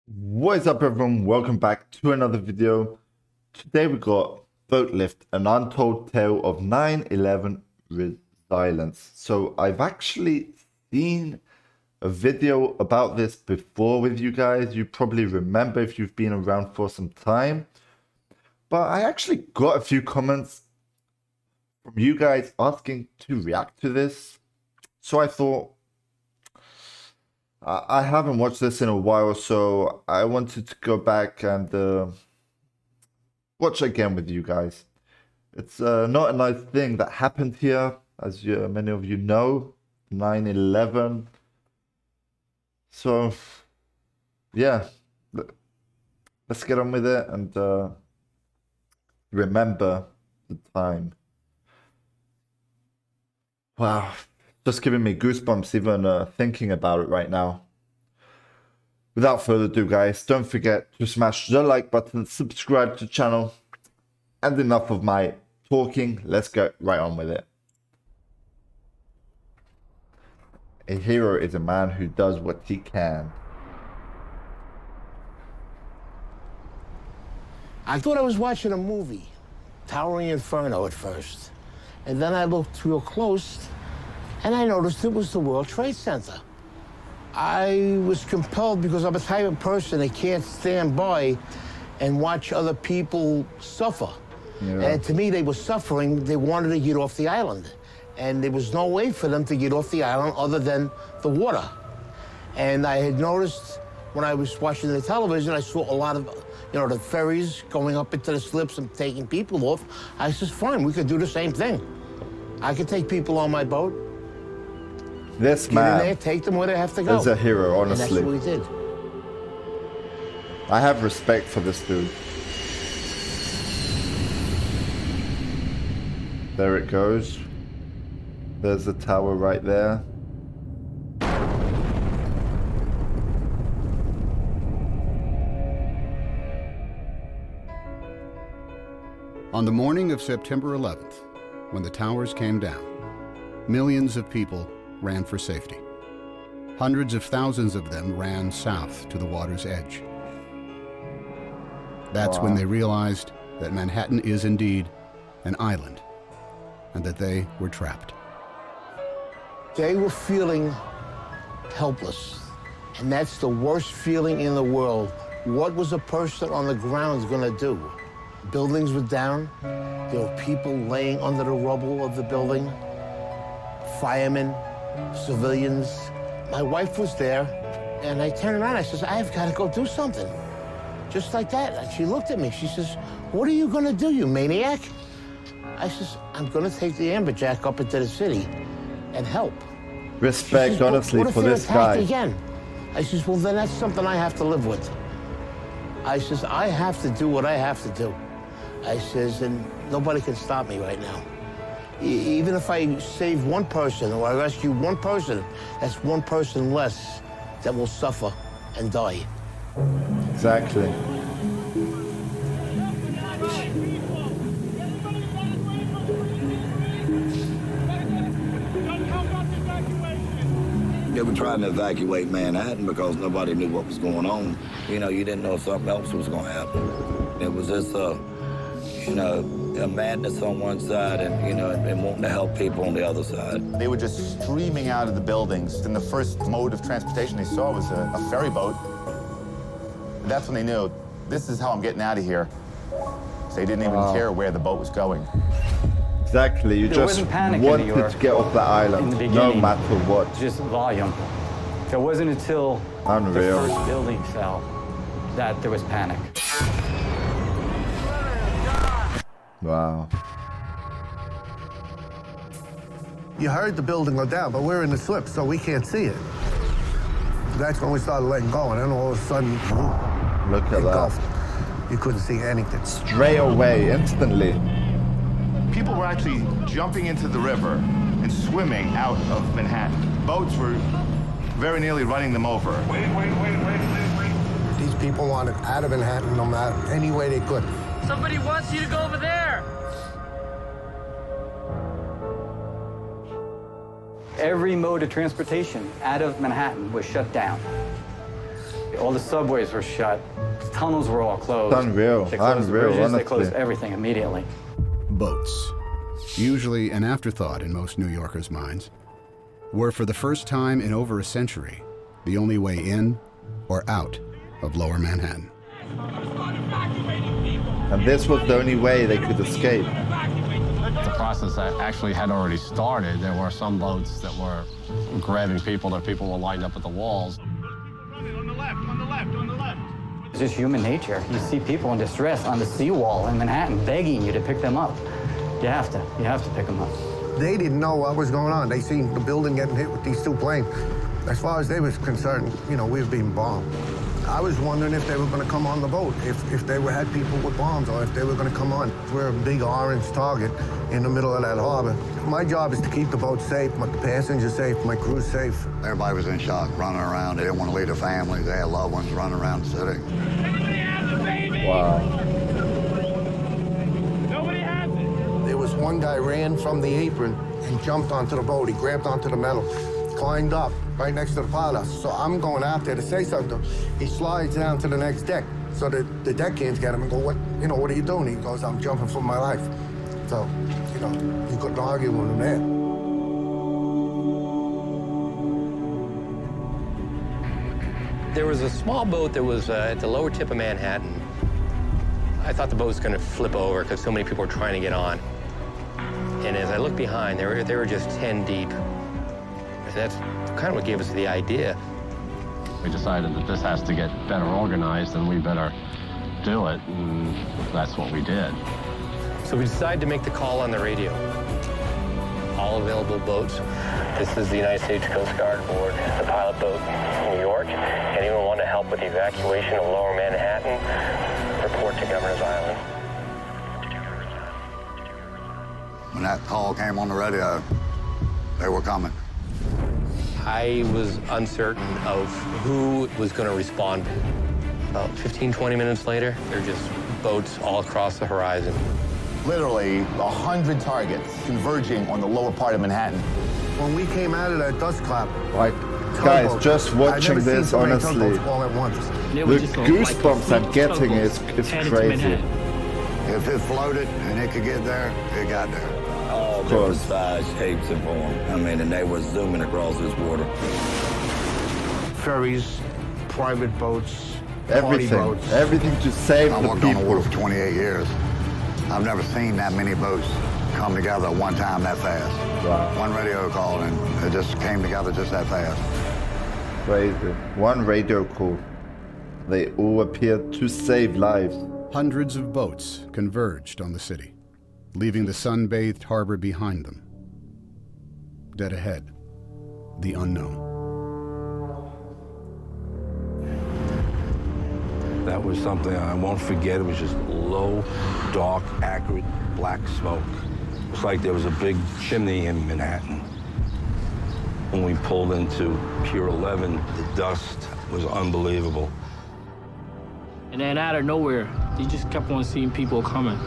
What is up, everyone? Welcome back to another video. Today we got BOATLIFT, an untold tale of 9/11 resilience. So I've actually seen a video about this before with you guys. You probably remember if you've been around for some time. But I actually got a few comments from you guys asking to react to this. So I thought, I haven't watched this in a while, so I wanted to go back and watch again with you guys. It's not a nice thing that happened here, as many of you know, 9/11. So, yeah, let's get on with it and remember the time. Wow. Just giving me goosebumps even thinking about it right now. Without further ado, guys, don't forget to smash the like button, subscribe to the channel, and enough of my talking. Let's get right on with it. A hero is a man who does what he can. I thought I was watching a movie, Towering Inferno at first. And then I looked real close, and I noticed it was the World Trade Center. I was compelled because I'm a type of person that can't stand by and watch other people suffer. Yeah. And to me, they were suffering. They wanted to get off the island. And there was no way for them to get off the island other than the water. And I had noticed when I was watching the television, I saw a lot of, the ferries going up into the slips and taking people off. I said, fine, we could do the same thing. I could take people on my boat. This Get in there, man take them where they have to go. is a hero, And that's honestly. what we did. I have respect for this dude. There it goes. There's the tower right there. On the morning of September 11th, when the towers came down, millions of people ran for safety. Hundreds of thousands of them ran south to the water's edge. That's when they realized that Manhattan is indeed an island and that they were trapped. They were feeling helpless. And that's the worst feeling in the world. What was a person on the ground going to do? Buildings were down. There were people laying under the rubble of the building. Firemen, civilians. My wife was there, and I turned around. I says, I've got to go do something. Just like that. And she looked at me. She says, what are you going to do, you maniac? I says, I'm going to take the amberjack up into the city and help. Respect, She says, honestly, what if for they're this attacked guy. again? I says, well, then that's something I have to live with. I says, I have to do what I have to do. I says, and nobody can stop me right now. Even if I save one person or I rescue one person, that's one person less that will suffer and die. Exactly. They were trying to evacuate Manhattan because nobody knew what was going on. You didn't know if something else was going to happen. It was just, a madness on one side and wanting to help people on the other side. They were just streaming out of the buildings, and the first mode of transportation they saw was a ferry boat. That's when they knew, this is how I'm getting out of here. So they didn't even care where the boat was going. Exactly. You There just wasn't panic in New wanted York to get off the in island, the no beginning. matter what. Just volume. It wasn't until Unreal. the first building fell that there was panic. Wow. You heard the building go down, but we're in the slip, so we can't see it. That's when we started letting go, and then all of a sudden, Look at engulfed. that. You couldn't see anything. Straight away, instantly. People were actually jumping into the river and swimming out of Manhattan. Boats were very nearly running them over. Wait. These people wanted out of Manhattan no matter any way they could. Somebody wants you to go over there. Every mode of transportation out of Manhattan was shut down. All the subways were shut. Tunnels were all closed. Unreal, They closed the unreal, bridges, they honestly. closed everything immediately. Boats, usually an afterthought in most New Yorkers' minds, were for the first time in over a century the only way in or out of Lower Manhattan. And this was the only way they could escape. The process that actually had already started. There were some boats that were grabbing people, that people were lined up at the walls. It's just human nature. You see people in distress on the seawall in Manhattan begging you to pick them up. You have to pick them up. They didn't know what was going on. They seen the building getting hit with these two planes. As far as they was concerned, you know, we were being bombed. I was wondering if they were going to come on the boat, if they had people with bombs, or if they were going to come on. We're a big orange target in the middle of that harbor. My job is to keep the boat safe, my passengers safe, my crew safe. Everybody was in shock, running around. They didn't want to leave their families. They had loved ones running around the city. Wow. Nobody has it. There was one guy ran from the apron and jumped onto the boat. He grabbed onto the metal, climbed up right next to the pilot. So I'm going out there to say something. He slides down to the next deck. So the deckhands get him and go, what are you doing? He goes, I'm jumping for my life. So, you know, you couldn't argue with him there. There was a small boat that was at the lower tip of Manhattan. I thought the boat was going to flip over because so many people were trying to get on. And as I looked behind, they were just 10 deep. And that's kind of what gave us the idea. We decided that this has to get better organized and we better do it, and that's what we did. So we decided to make the call on the radio. All available boats. This is the United States Coast Guard aboard the pilot boat New York. Anyone want to help with the evacuation of Lower Manhattan? Report to Governor's Island. When that call came on the radio, they were coming. I was uncertain of who was going to respond. About 15, 20 minutes later, there are just boats all across the horizon. Literally 100 targets converging on the lower part of Manhattan. When we came out of that dust cloud, Like, guys, just watching this, honestly, all at once. the goosebumps I'm getting is crazy. If it floated and it could get there, it got there. All different size, shapes, and form. I mean, and they were zooming across this water. Ferries, private boats, party Everything, boats. everything to save I the worked on the water people. for 28 years. I've never seen that many boats come together at one time that fast. Wow. One radio call and it just came together just that fast. Crazy. One radio call. They all appeared to save lives. Hundreds of boats converged on the city, leaving the sun-bathed harbor behind them. Dead ahead, the unknown. That was something I won't forget. It was just low, dark, acrid, black smoke. It's like there was a big chimney in Manhattan. When we pulled into Pier 11, the dust was unbelievable. And then out of nowhere, you just kept on seeing people coming.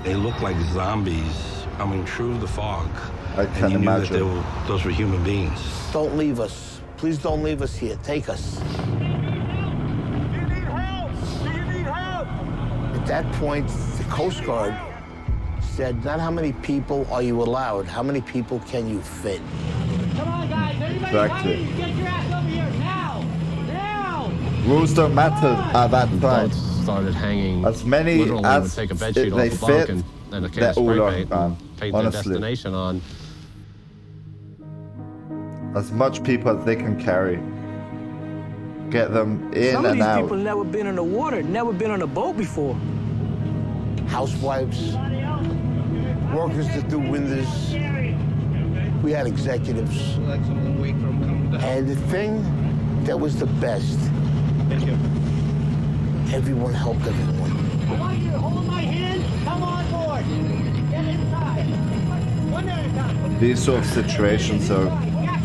They looked like zombies coming through the fog. I And can you knew that imagine. those were human beings. Don't leave us. Please don't leave us here. Take us. At that point, the Coast Guard said, not how many people are you allowed, how many people can you fit? Come on, guys. Everybody Exactly. hurry. Get your ass over here now. Now. Rules don't matter at that The time. boats started hanging. As many literally as would take a bed it- sheet they off the bunk fit, and a can they're of all spray on, paint man. and paint their Honestly. destination on. As much people as they can carry. Get them in Some of and these out. people never been in the water, never been on a boat before. Housewives, workers that do windows. We had executives. And the thing that was the best, everyone helped everyone. I want you to hold my hand. Come on board. Get inside. One at a time. These sort of situations are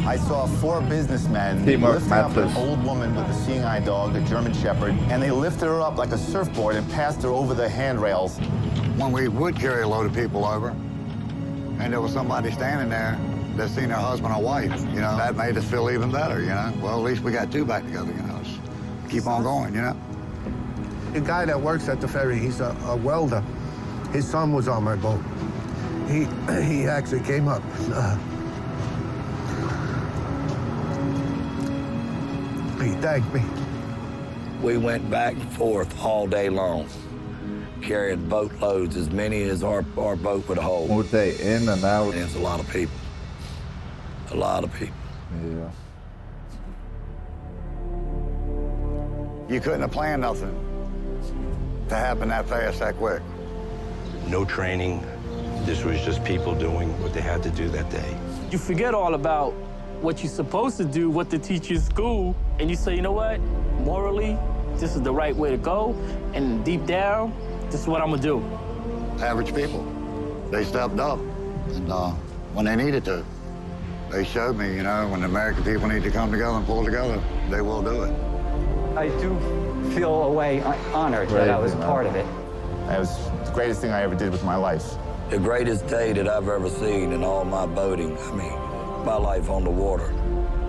I saw 4 businessmen Teamwork lifting up matters. an old woman with a seeing eye dog, a German Shepherd, and they lifted her up like a surfboard and passed her over the handrails. When we would carry a load of people over, and there was somebody standing there that seen their husband or wife, you know, that made us feel even better, you know. Well, at least we got 2 back together, you know. keep on going, you know? The guy that works at the ferry, he's a welder. His son was on my boat. He actually came up. He thanked me. We went back and forth all day long, carrying boatloads, as many as our boat would hold. All day, in and out. There's a lot of people. A lot of people. Yeah. You couldn't have planned nothing to happen that fast, that quick. No training. This was just people doing what they had to do that day. You forget all about what you're supposed to do, what they teach you in school, and you say, you know what, morally, this is the right way to go, and deep down, this is what I'm gonna do. Average people, they stepped up, and when they needed to, they showed me, you know, when the American people need to come together and pull together, they will do it. I do feel a way honored that I was a part of it. It was the greatest thing I ever did with my life. The greatest day that I've ever seen in all my boating. I mean, my life on the water.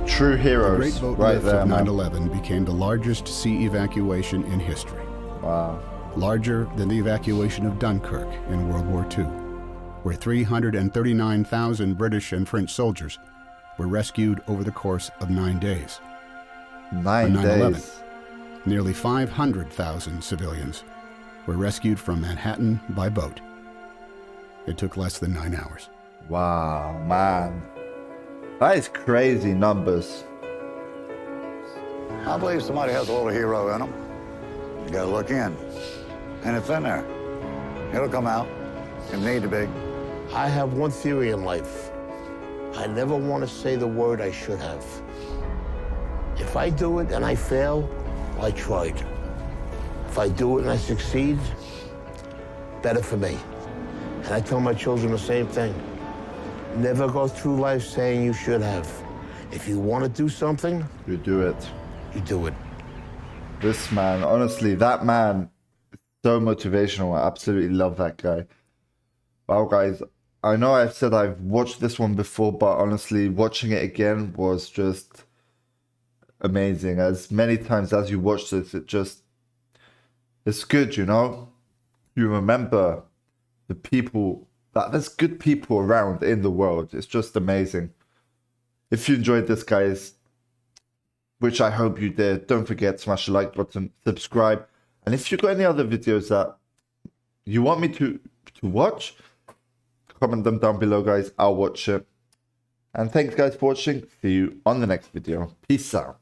True The heroes, Great Boat right Lift there, of man. 9/11 became the largest sea evacuation in history. Wow. Larger than the evacuation of Dunkirk in World War II, where 339,000 British and French soldiers were rescued over the course of 9 days. 9 On 9/11, days. nearly 500,000 civilians were rescued from Manhattan by boat. It took less than 9 hours. Wow, man. That is crazy numbers. I believe somebody has a little hero in them. You gotta look in, and it's in there. It'll come out. It need to be. I have one theory in life. I never want to say the word I should have. If I do it and I fail, I tried. If I do it and I succeed, better for me. And I tell my children the same thing. Never go through life saying you should have. If you want to do something, You do it. you do it. This man, honestly, that man is so motivational. I absolutely love that guy. Wow, guys, I know I've said I've watched this one before, but honestly, watching it again was just amazing. As many times as you watch this, it's good, you know? You remember the people, that there's good people around in the world. It's just amazing. If you enjoyed this, guys, which I hope you did, don't forget to smash the like button, subscribe, and if you've got any other videos that you want me to watch, comment them down below, guys. I'll watch it. And thanks, guys, for watching. See you on the next video. Peace out.